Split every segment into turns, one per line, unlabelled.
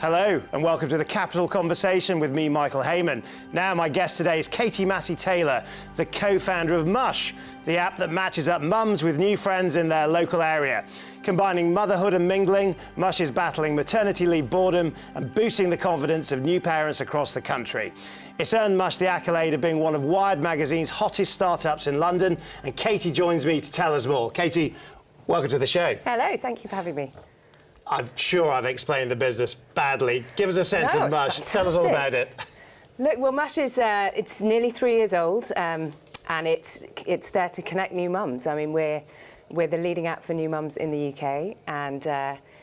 Hello and welcome to the Capital Conversation with me, Michael Hayman. Now my guest today is Massie-Taylor, the co-founder of Mush, the app that matches up mums with new friends in their local area. Combining motherhood and mingling, Mush is battling maternity leave boredom and boosting the confidence of new parents across the country. It's earned Mush the accolade of being one of Wired magazine's hottest startups in London, and Katie joins me to tell us more. Katie, welcome to the show.
Hello, thank you for having me.
I'm sure I've explained the business badly. Give us a sense of Mush.
Fantastic.
Tell us all about it.
Look, well, Mush is it's nearly 3 years old, and it's there to connect new mums. I mean, we're the leading app for new mums in the UK, and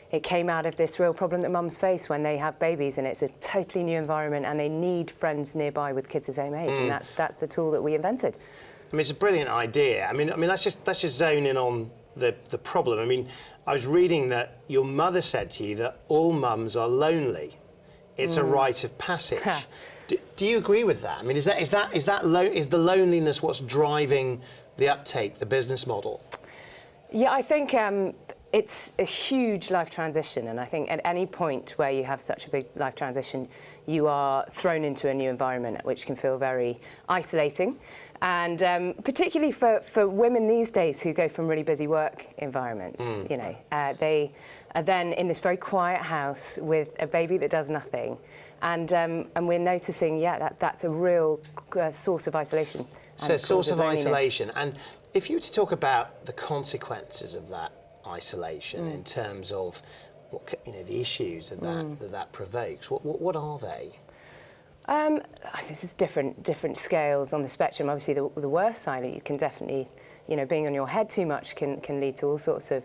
it came out of this real problem that mums face when they have babies, and it's a totally new environment, and they need friends nearby with kids the same age, and that's the tool that we invented.
I mean, it's a brilliant idea. I mean, let's just zone in on the problem. I mean, I was reading that your mother said to you that all mums are lonely. It's a rite of passage. Do you agree with that? I mean, is the loneliness what's driving the uptake, the business model?
Yeah, I think it's a huge life transition, and I think at any point where you have such a big life transition, you are thrown into a new environment, which can feel very isolating. And particularly for women these days who go from really busy work environments, you know, they are then in this very quiet house with a baby that does nothing, and we're noticing, that's a real source of isolation.
So, source of isolation. And if you were to talk about the consequences of that isolation in terms of what, you know, the issues that provokes, what are they?
I think there's different scales on the spectrum. Obviously, the worst side, you can definitely, you know, being on your head too much can lead to all sorts of,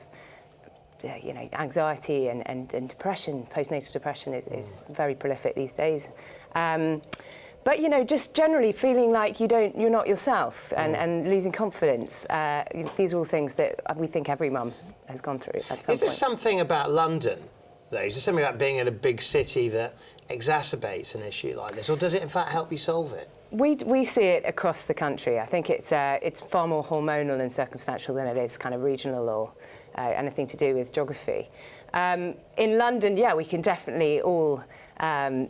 you know, anxiety and depression. Postnatal depression is very prolific these days. But, you know, just generally feeling like you're not yourself and losing confidence. These are all things that we think every mum has gone through at some point.
Is there something about London, though? Is there something about being in a big city that exacerbates an issue like this, or does it in fact help you solve it?
We see it across the country. I think it's far more hormonal and circumstantial than it is kind of regional or anything to do with geography. In London, we can definitely all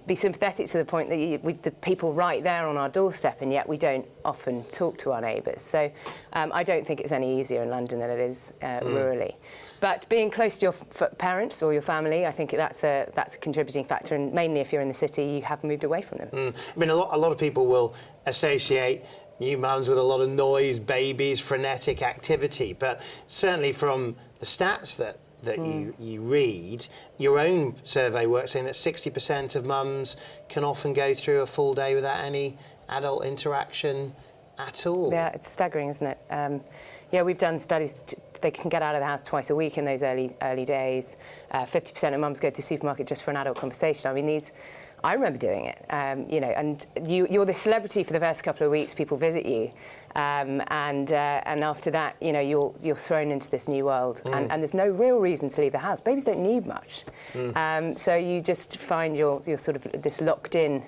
be sympathetic to the point that with the people right there on our doorstep, and yet we don't often talk to our neighbours. So I don't think it's any easier in London than it is rurally. But being close to your parents or your family, I think that's a contributing factor, and mainly if you're in the city, you have moved away from them.
I mean, a lot of people will associate new mums with a lot of noise, babies, frenetic activity, but certainly from the stats that you read, your own survey work saying that 60% of mums can often go through a full day without any adult interaction at all.
Yeah, it's staggering, isn't it? We've done studies. They can get out of the house twice a week in those early days. 50% of mums go to the supermarket just for an adult conversation. I mean, I remember doing it, you know, and you're the celebrity for the first couple of weeks. People visit you, and after that, you know, you're thrown into this new world, and there's no real reason to leave the house. Babies don't need much, so you just find you're sort of this locked-in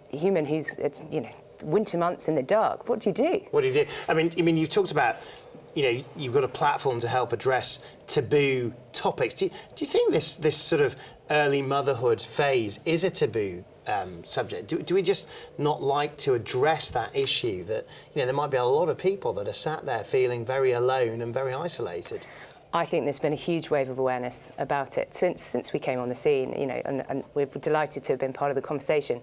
human who's, you know, winter months in the dark. What do you do?
What do you do? I mean, you've talked about, you know, you've got a platform to help address taboo topics. Do you think this sort of early motherhood phase is a taboo subject? Do we just not like to address that issue that, you know, there might be a lot of people that are sat there feeling very alone and very isolated?
I think there's been a huge wave of awareness about it since we came on the scene, you know, and we're delighted to have been part of the conversation.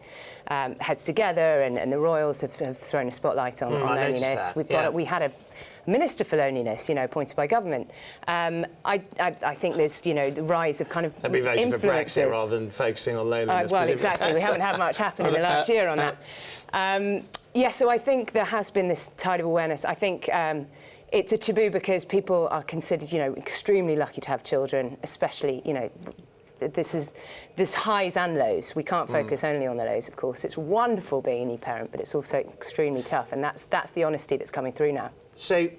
Heads Together and the Royals have thrown a spotlight on loneliness. We had a Minister for Loneliness, you know, appointed by government. I think there's, you know, the rise of kind of
That'd be voted for Brexit rather than focusing on loneliness.
Well, exactly. We haven't had much happen in the last year on that. So I think there has been this tide of awareness. I think it's a taboo because people are considered, you know, extremely lucky to have children, especially, you know, there's highs and lows. We can't focus only on the lows, of course. It's wonderful being a new parent, but it's also extremely tough, and that's the honesty that's coming through now.
So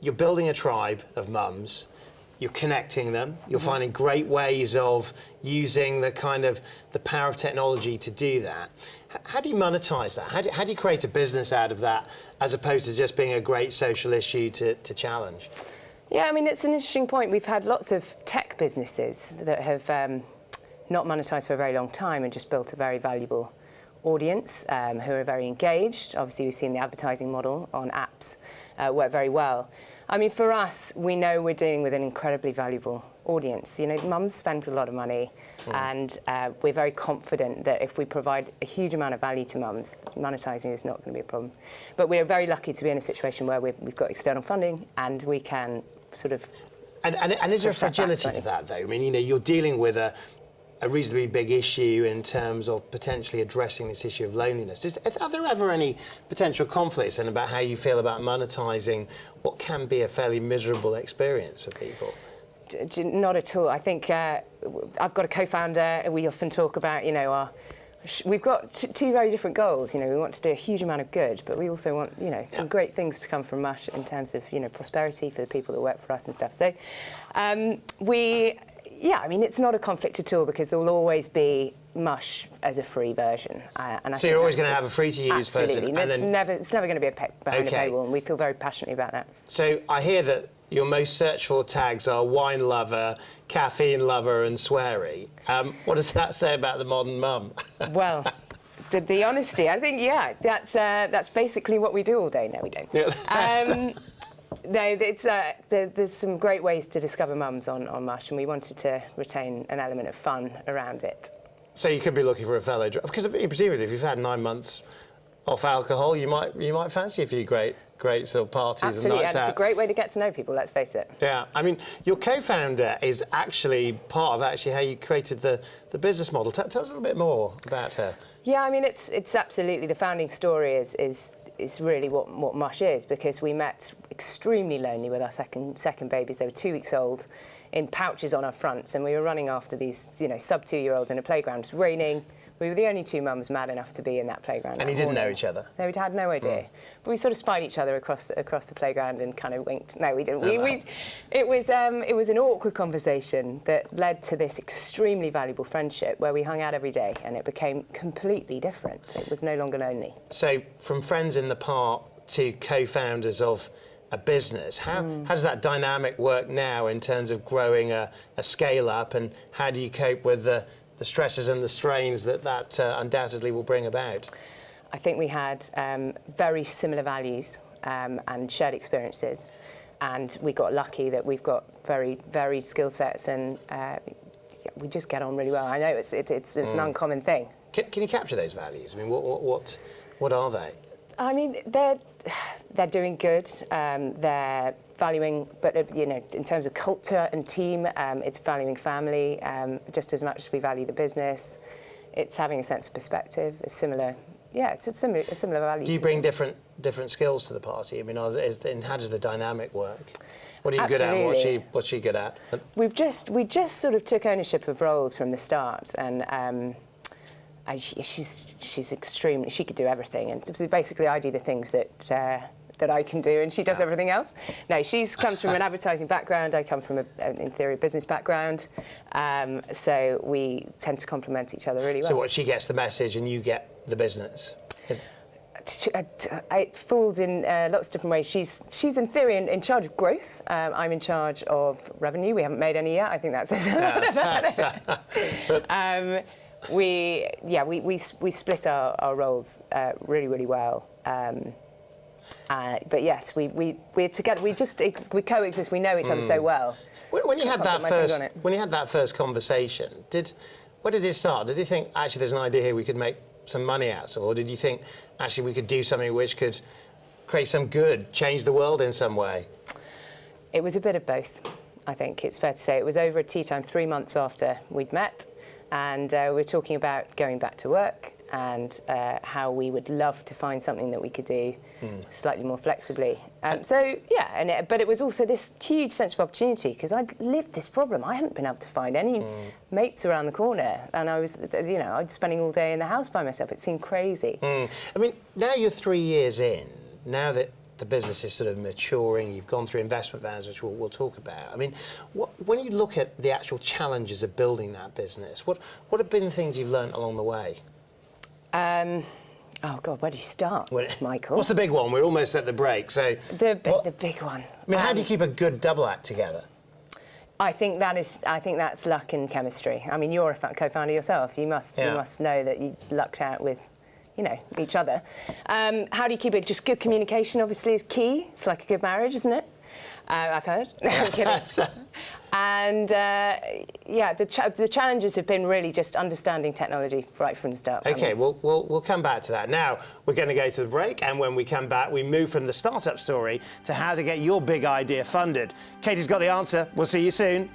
you're building a tribe of mums, you're connecting them, you're finding great ways of using the power of technology to do that. How do you monetize that? How do you create a business out of that, as opposed to just being a great social issue to challenge?
Yeah, I mean, it's an interesting point. We've had lots of tech businesses that have not monetized for a very long time and just built a very valuable audience who are very engaged. Obviously, we've seen the advertising model on apps work very well. I mean, for us, we know we're dealing with an incredibly valuable audience. You know, mums spend a lot of money, and we're very confident that if we provide a huge amount of value to mums, monetizing is not going to be a problem. But we're very lucky to be in a situation where we've got external funding and we can sort of...
And is there a fragility to that, though? I mean, you know, you're dealing with a reasonably big issue in terms of potentially addressing this issue of loneliness. Are there ever any potential conflicts then about how you feel about monetising what can be a fairly miserable experience for people?
Not at all. I think I've got a co-founder, and we often talk about, you know, we've got two very different goals. You know, we want to do a huge amount of good, but we also want, you know, some great things to come from Mush in terms of, you know, prosperity for the people that work for us and stuff. So yeah, I mean, it's not a conflict at all because there will always be Mush as a free version.
So you're always going to have a free-to-use version?
Absolutely. It's never going to be behind a paywall, and we feel very passionately about that.
So I hear that your most searched-for tags are wine lover, caffeine lover and sweary. What does that say about the modern mum?
Well, the honesty, I think, yeah, that's basically what we do all day. No, we don't. Yeah, no, there's some great ways to discover mums on Mush, and we wanted to retain an element of fun around it.
So you could be looking for a fellow driver, because presumably if you've had 9 months off alcohol, you might fancy a few great sort of parties.
Absolutely,
and nights
and it's
out.
a great way to get to know people, let's face it.
Yeah, I mean, your co-founder is actually part of how you created the business model. Tell us a little bit more about her.
Yeah, I mean, it's absolutely, the founding story is really what Mush is, because we met extremely lonely with our second babies. They were 2 weeks old, in pouches on our fronts, and we were running after these, you know, sub-2-year-olds in a playground. It was raining. We were the only two mums mad enough to be in that playground.
And you didn't know each other?
No, we'd had no idea. But we sort of spied each other across the playground and kind of winked. No, we didn't. It was an awkward conversation that led to this extremely valuable friendship where we hung out every day, and it became completely different. It was no longer lonely.
So from friends in the park to co-founders of a business, how does that dynamic work now in terms of growing a scale-up, and how do you cope with the stresses and the strains that undoubtedly will bring about?
I think we had very similar values and shared experiences, and we got lucky that we've got very varied skill sets, and we just get on really well. I know it's an uncommon thing.
Can you capture those values? I mean, what are they?
I mean, they're doing good. They're valuing, but you know, in terms of culture and team, it's valuing family just as much as we value the business. It's having a sense of perspective. It's similar. Yeah, it's a similar value.
Do you bring different skills to the party? I mean, and how does the dynamic work? What are you good at? What's she good at?
We just sort of took ownership of roles from the start, and she's extremely. She could do everything, and basically I do the things that I can do, and she does everything else. No, she comes from an advertising background. I come from in theory, a business background. So we tend to complement each other really well.
So what, she gets the message and you get the business?
It falls in lots of different ways. She's in theory in charge of growth. I'm in charge of revenue. We haven't made any yet. I think that says a lot about it. We split our roles really, really well. But yes, we're together. We coexist. We know each other so well.
When you had that first conversation, where did it start? Did you think actually there's an idea here we could make some money out of, or did you think actually we could do something which could create some good, change the world in some way?
It was a bit of both. I think it's fair to say. It was over at tea time 3 months after we'd met, and we were talking about going back to work and how we would love to find something that we could do slightly more flexibly. But it was also this huge sense of opportunity, because I'd lived this problem. I hadn't been able to find any mates around the corner, and I was spending all day in the house by myself. It seemed crazy.
I mean, now you're 3 years in, now that the business is sort of maturing, you've gone through investment rounds, which we'll talk about. I mean, when you look at the actual challenges of building that business, what have been the things you've learned along the way?
Oh God, where do you start, Michael?
What's the big one? We're almost at the break, so...
The big one.
I mean, how do you keep a good double act together?
I think that's luck and chemistry. I mean, you're a co-founder yourself. You must know that you lucked out with, each other. How do you keep it? Just good communication, obviously, is key. It's like a good marriage, isn't it? I've heard. I'm kidding. And the challenges have been really just understanding technology right from the start.
Okay, we'll come back to that. Now we're going to go to the break, and when we come back, we move from the startup story to how to get your big idea funded. Katie's got the answer. We'll see you soon.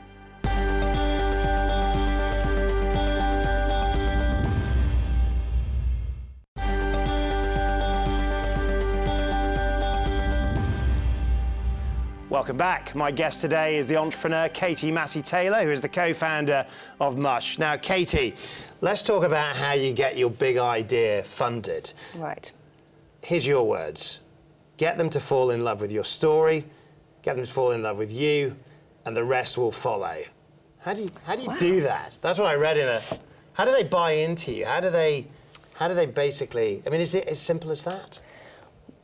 Welcome back. My guest today is the entrepreneur Katie Massie-Taylor, who is the co-founder of Mush. Now, Katie, let's talk about how you get your big idea funded.
Right.
Here's your words. Get them to fall in love with your story, get them to fall in love with you, and the rest will follow. How do you do that? That's what I read in a... How do they buy into you? How do they basically... I mean, is it as simple as that?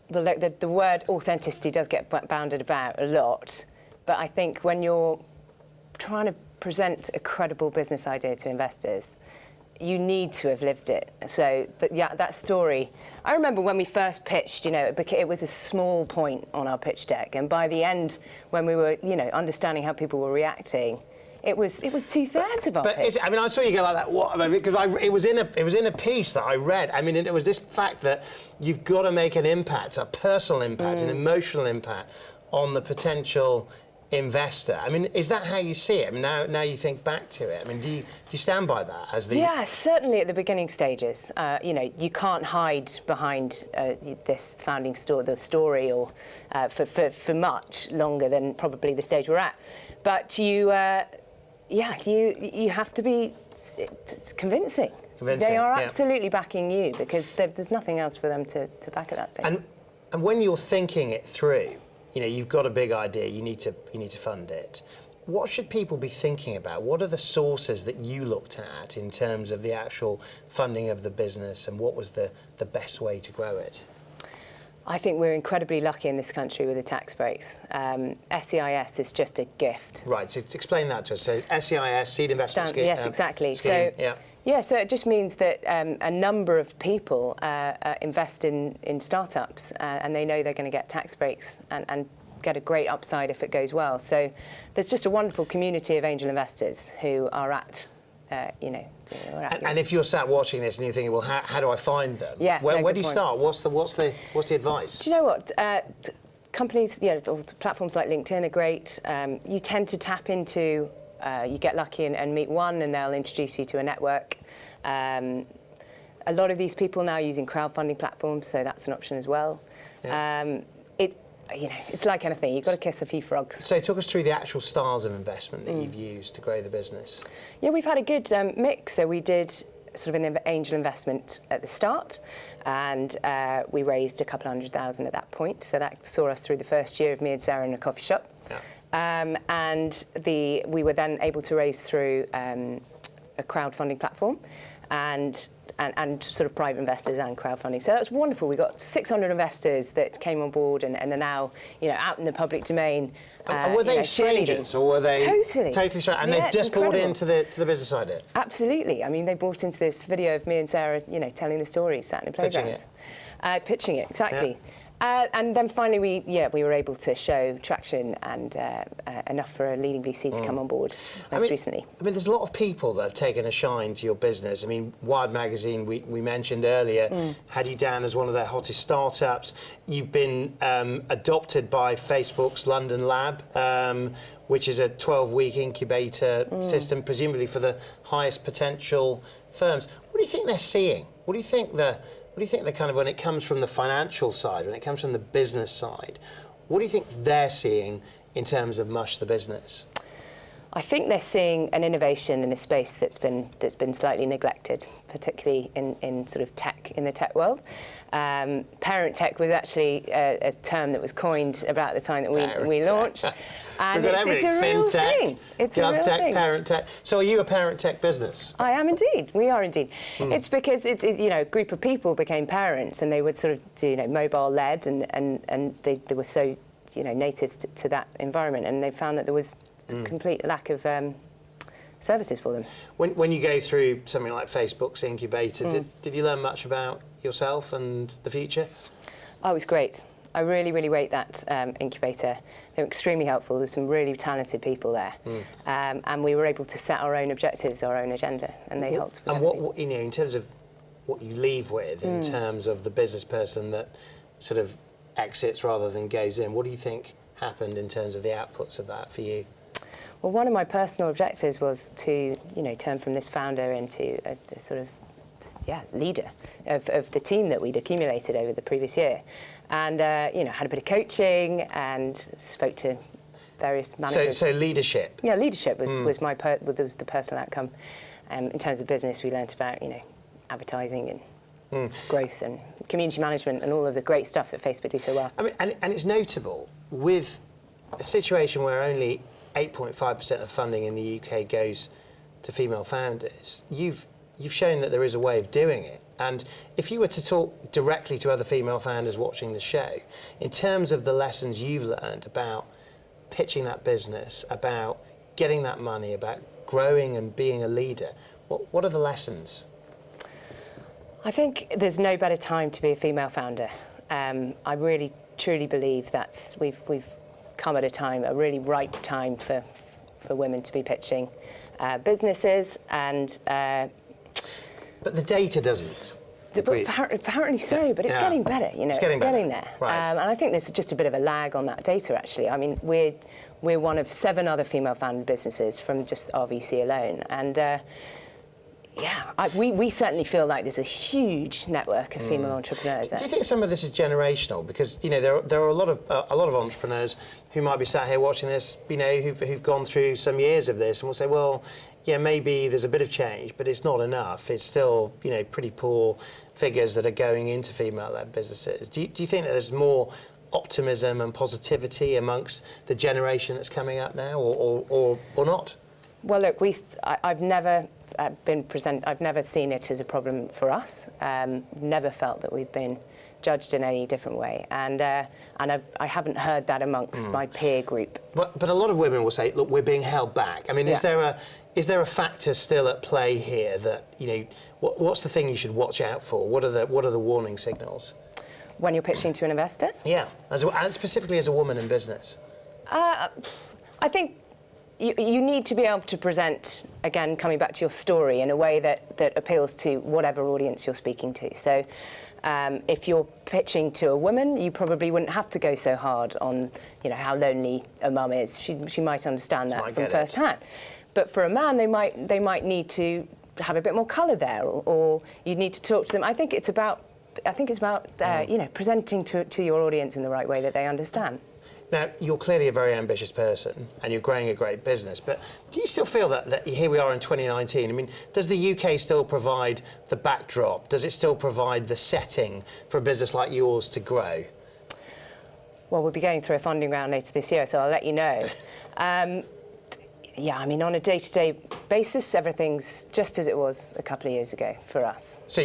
Well, look, the word authenticity does get bounded about a lot, but I think when you're trying to present a credible business idea to investors, you need to have lived it. So, that story, I remember when we first pitched, it was a small point on our pitch deck, and by the end, when we were, understanding how people were reacting, it was 2/3 of our pitch.
But I saw you go like that. What? Because it was in a piece that I read. I mean, it was this fact that you've got to make an impact, a personal impact, an emotional impact on the potential investor. I mean, is that how you see it? I mean, now you think back to it. I mean, do you stand by that as the?
Yeah, certainly at the beginning stages. You can't hide behind this founding story, or for much longer than probably the stage we're at. But you have to be convincing. They are absolutely backing you, because there's nothing else for them to back at that stage.
And when you're thinking it through, you've got a big idea, you need to fund it. What should people be thinking about? What are the sources that you looked at in terms of the actual funding of the business, and what was the best way to grow it?
I think we're incredibly lucky in this country with the tax breaks. SEIS is just a gift.
Right, so explain that to us. So SEIS, Seed Investment Scheme.
Yes, exactly.
Scheme,
so it just means that a number of people invest in startups, and they know they're going to get tax breaks and get a great upside if it goes well. So there's just a wonderful community of angel investors who are at
and if you're sat watching this and you're thinking, well, how do I find them?
Yeah,
where do you start? What's the advice?
Do you know what? Companies, platforms like LinkedIn are great. You tend to tap into, you get lucky and meet one, and they'll introduce you to a network. A lot of these people now are using crowdfunding platforms, so that's an option as well. Yeah. It's like anything. You've got to kiss a few frogs.
So talk us through the actual styles of investment that you've used to grow the business.
Yeah, we've had a good mix. So we did sort of an angel investment at the start, and we raised a couple $100,000 at that point. So that saw us through the first year of me and Sarah in a coffee shop. Yeah. And we were then able to raise through a crowdfunding platform, and sort of private investors and crowdfunding. So that was wonderful. We got 600 investors that came on board and are now, out in the public domain.
Were they strangers, or were they totally strangers? And they've just bought into the business idea.
Absolutely. I mean, they bought into this video of me and Sarah, telling the story, sat in a playground, pitching it exactly. Yeah. And then finally, we were able to show traction and enough for a leading VC to come on board recently. I mean,
there's a lot of people that have taken a shine to your business. I mean, Wired Magazine, we mentioned earlier, had you down as one of their hottest startups. You've been adopted by Facebook's London Lab, which is a 12-week incubator system, presumably for the highest potential firms. What do you think they're seeing? What do you think kind of, when it comes from the financial side, when it comes from the business side, what do you think they're seeing in terms of Mush, the business?
I think they're seeing an innovation in a space that's been slightly neglected, particularly in sort of tech, in the tech world. Parent tech was actually a term that was coined about the time that we launched. And
We've got everything.
It's a real thing.
It's a real thing. Parent tech. So are you a parent tech business?
I am indeed. We are indeed. It's because a group of people became parents, and they were sort of mobile led, and they were so native to that environment, and they found that there was the complete lack of services for them.
When you go through something like Facebook's incubator, did you learn much about yourself and the future?
Oh, it was great. I really, really rate that incubator. They were extremely helpful. There's some really talented people there. And we were able to set our own objectives, our own agenda, and they helped with
And
everything.
what, you know, in terms of what you leave with, in terms of the business person that sort of exits rather than goes in, what do you think happened in terms of the outputs of that for you?
Well, one of my personal objectives was to, you know, turn from this founder into a sort of, leader of the team that we'd accumulated over the previous year. And, you know, had a bit of coaching and spoke to various managers.
So leadership?
Yeah, leadership was was the personal outcome. In terms of business, we learnt about, you know, advertising and growth and community management and all of the great stuff that Facebook do so well.
I mean, and it's notable, with a situation where only 8.5% of funding in the UK goes to female founders, you've shown that there is a way of doing it. And if you were to talk directly to other female founders watching the show, in terms of the lessons you've learned about pitching that business, about getting that money, about growing and being a leader, what are the lessons?
I think there's no better time to be a female founder. I really, truly believe we've come at a really right time for women to be pitching businesses, and
but the data doesn't.
Apparently so, but it's getting better. You know, it's getting there.
Right.
And I think there's just a bit of a lag on that data. Actually, I mean, we're one of 7 other female-founded businesses from just RVC alone, and. We certainly feel like there's a huge network of female entrepreneurs.
Do you think some of this is generational? Because, you know, there are a lot of entrepreneurs who might be sat here watching this, you know, who've gone through some years of this and will say, well, yeah, maybe there's a bit of change, but it's not enough. It's still, you know, pretty poor figures that are going into female-led businesses. Do you think that there's more optimism and positivity amongst the generation that's coming up now, or not?
Well, look, I've never I've never seen it as a problem for us. Never felt that we've been judged in any different way, and I haven't heard that amongst my peer group.
But a lot of women will say, look, we're being held back. I mean, is there a factor still at play here that, you know, what's the thing you should watch out for? What are the warning signals?
When you're pitching to an investor?
Yeah, and specifically as a woman in business.
I think you need to be able to present, again, coming back to your story, in a way that appeals to whatever audience you're speaking to. So if you're pitching to a woman, you probably wouldn't have to go so hard on, you know, how lonely a mum is. She might understand that from first hand. But for a man, they might need to have a bit more colour there, or you need to talk to them. I think it's about you know, presenting to your audience in the right way that they understand.
Now, you're clearly a very ambitious person and you're growing a great business, but do you still feel that here we are in 2019? I mean, does the UK still provide the backdrop? Does it still provide the setting for a business like yours to grow?
Well, we'll be going through a funding round later this year, so I'll let you know. Yeah, I mean, on a day-to-day basis, everything's just as it was a couple of years ago for us. So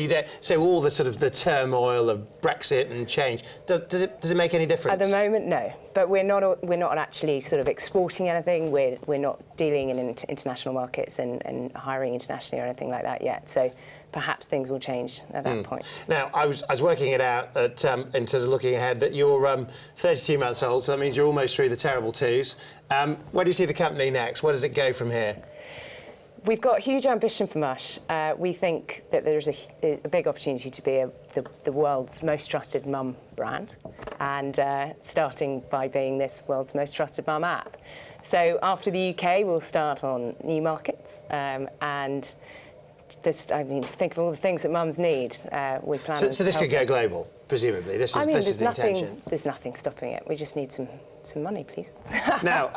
all the sort of the turmoil of Brexit and change, does it make any difference?
At the moment, no. But we're not actually sort of exporting anything. We're not dealing in international markets and hiring internationally or anything like that yet. So perhaps things will change at that point.
Now, I was working it out in terms of looking ahead that you're 32 months old, so that means you're almost through the terrible twos. Where do you see the company next? Where does it go from here?
We've got huge ambition for Mush. We think that there's a big opportunity to be the world's most trusted mum brand, and starting by being this world's most trusted mum app. So after the UK, we'll start on new markets, and think of all the things that mums need. We plan.
So this could go global, presumably. This is the intention.
There's nothing stopping it. We just need some money, please.
Now,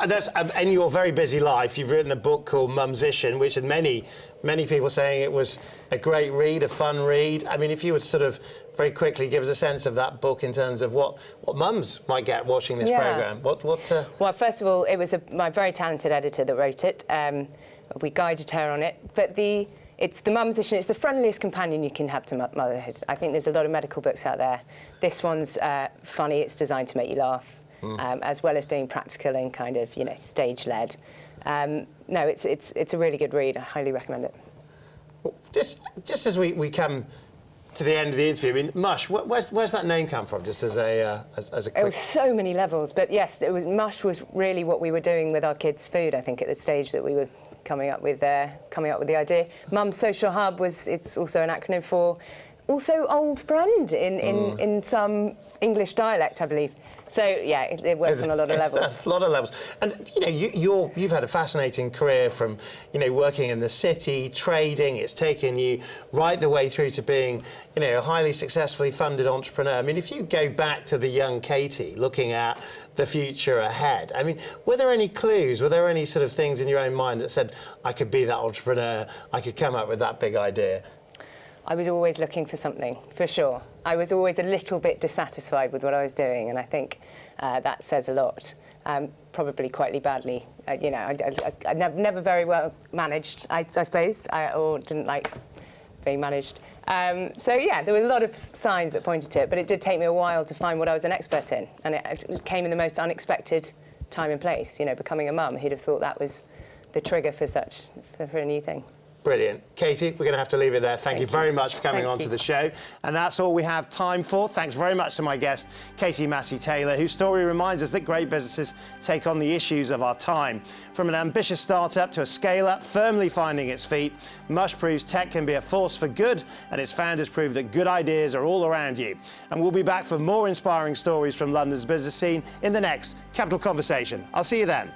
in your very busy life, you've written a book called Ition, which had many people saying it was a great read, a fun read. I mean, if you would sort of very quickly give us a sense of that book in terms of what mums might get watching this programme. Well,
first of all, it was my very talented editor that wrote it. We guided her on it, but it's the Ition. It's the friendliest companion you can have to motherhood. I think there's a lot of medical books out there. This one's funny. It's designed to make you laugh, as well as being practical and kind of, you know, stage-led. No, it's a really good read. I highly recommend it.
Well, just as we come to the end of the interview, I mean, Mush, where's that name come from? Just as a quick...
It was so many levels, but yes, Mush was really what we were doing with our kids' food. I think at the stage that we were coming up with the idea. Mum's Social Hub it's also an acronym for also old friend in some English dialect, I believe. So yeah, it works on a lot of levels.
That's a lot of levels. And you know, you've had a fascinating career from working in the city, trading. It's taken you right the way through to being a highly successfully funded entrepreneur. I mean, if you go back to the young Katie, looking at the future ahead, I mean, were there any clues? Were there any sort of things in your own mind that said, I could be that entrepreneur, I could come up with that big idea?
I was always looking for something, for sure. I was always a little bit dissatisfied with what I was doing, and I think that says a lot. Probably quite badly. I never very well managed, I suppose, or didn't like being managed. So yeah, there were a lot of signs that pointed to it, but it did take me a while to find what I was an expert in, and it came in the most unexpected time and place. Becoming a mum, who'd have thought that was the trigger for a new thing.
Brilliant. Katie, we're going to have to leave it there. Thank you very much for coming on to the show. And that's all we have time for. Thanks very much to my guest, Katie Massie-Taylor, whose story reminds us that great businesses take on the issues of our time. From an ambitious startup to a scale-up firmly finding its feet, Mush proves tech can be a force for good, and its founders prove that good ideas are all around you. And we'll be back for more inspiring stories from London's business scene in the next Capital Conversation. I'll see you then.